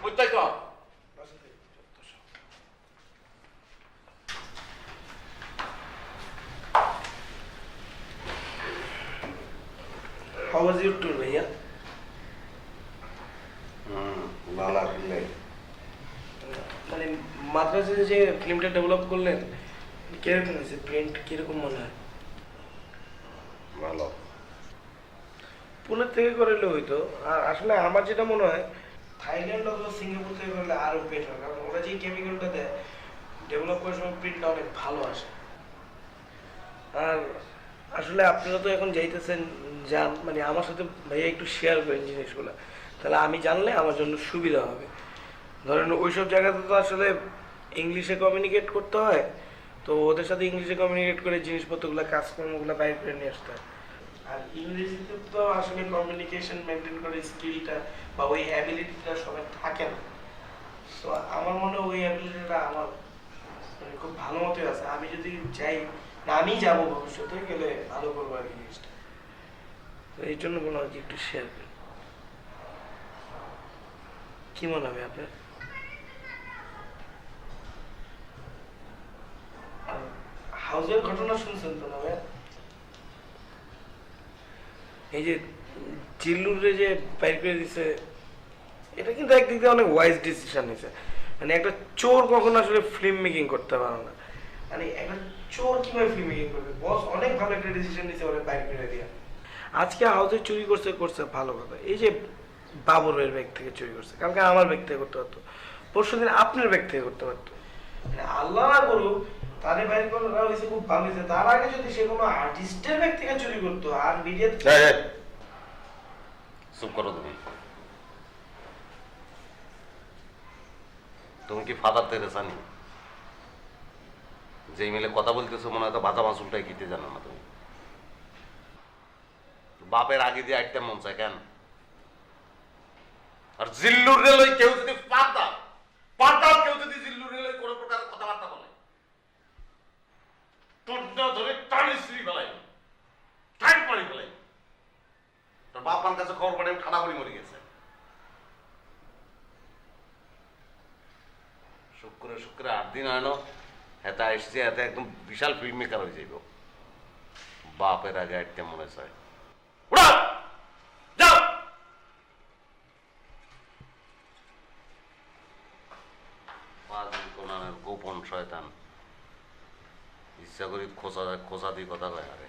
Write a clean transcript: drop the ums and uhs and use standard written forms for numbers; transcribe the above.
বুঝতাই তো How was your tour, भैया? ভালো লাগলে মানে মাদ্রাসায় যে ফিল্মটা ডেভেলপ করলেন কিরকম হয়েছে? প্রিন্ট কিরকম মনে হয়? ভালো পুনে থেকে করলে হইতো। আর আসলে আমার যেটা মনে হয় থাইল্যান্ড অথবা সিঙ্গাপুর থেকে করলে আরো বেটার, কারণ ওরা যে কেমিক্যালটা দেয় ডেভেলপ করার সময় প্রিন্টটা অনেক ভালো আসে। আর আসলে আপনারা তো এখন যাইতেছেন, যান, মানে আমার সাথে ভাইয়া একটু শেয়ার করেন জিনিসগুলো, তাহলে আমি জানলে আমার জন্য সুবিধা হবে। ধরেন ওইসব জায়গাতে তো আসলে ইংলিশে কমিউনিকেট করতে হয়, তো ওদের সাথে ইংলিশে কমিউনিকেট করে জিনিসপত্রগুলো কাজকর্মগুলো বাইর করে নিয়ে আসতে হয়। আর ইংরেজিতে তো আসলে কমিউনিকেশন মেনটেন করে স্কিলটা বা ওই অ্যাবিলিটিটা সবাই থাকে না। তো আমার মনে হয় ওই অ্যাবিলিটিটা আমার মানে খুব ভালো মতোই আছে। আমি যদি যাই, না আমি যাবো ভবিষ্যতে গেলে ভালো করবো আর কি জিনিসটা। তো এই জন্য মনে হয় কি একটু শেয়ার করি। কি মনে হবে আপনার? হাউজের ঘটনা শুনছেন তো না ভাই? এই যে জিল্লুরে যে বাইর করে দিছে, এটা কিন্তু একদিক দিয়ে অনেক ওয়াইজ ডিসিশন নিছে। মানে একটা চোর কখনো আসলে ফিল্ম মেকিং করতে পারে না। মানে একটা চোর কিভাবে ফিল্ম মেকিং করবে? বস অনেক ভালো একটা ডিসিশন নিছে ওরা বাইর করে দিয়া। আজকে হাউজে চুরি করছে করছে ভালো কথা, এই যে বাবুর ভাইয়ের ব্যাগ থেকে চুরি করছে, কালকে আমার ব্যাগ থেকে করতে পারতো, পরশুদিন আপনার ব্যাগ থেকে করতে পারতো। মানে আল্লাহ না করুক তারে বাইর করা হয়েছে খুব ভালো হয়েছে, তার আগে যদি সে কোনো আর্টিস্টের ব্যাগ থেকে চুরি করতো আর মিডিয়াতে চুপ করো তুমি তুমি কি ফাদার তেরেসা নি? যে মিলে কথা বলতেছো মনে হয় তো ভাজা মাসুলটাই খেতে জানো না তুমি। বাপের আগে দিয়ে আইতে মন চায় কেন? আর জিল্লুর রেলই কেউ যদি পাতা কেউ যদি জিল্লুর রেলই কোনো প্রকার কথাবার্তা বলে টুড্ডা ধরে টানি শ্রী ফেলাই টাইট মারি ফেলাই। তোর বাপার কাছে খবর পড়ে ঠাডা করে মরে গেছে। শুক্রে শুক্রে 8 দিন হয় না হেতা এসছে, এতে একদম বিশাল ফিল্ম মেকার হয়ে যাইব। বাপের আগে আইতে মনে চায় যাও। গোপন শয়তান ইচ্ছা করি খোঁচা দিয়ে কথা কয় আরে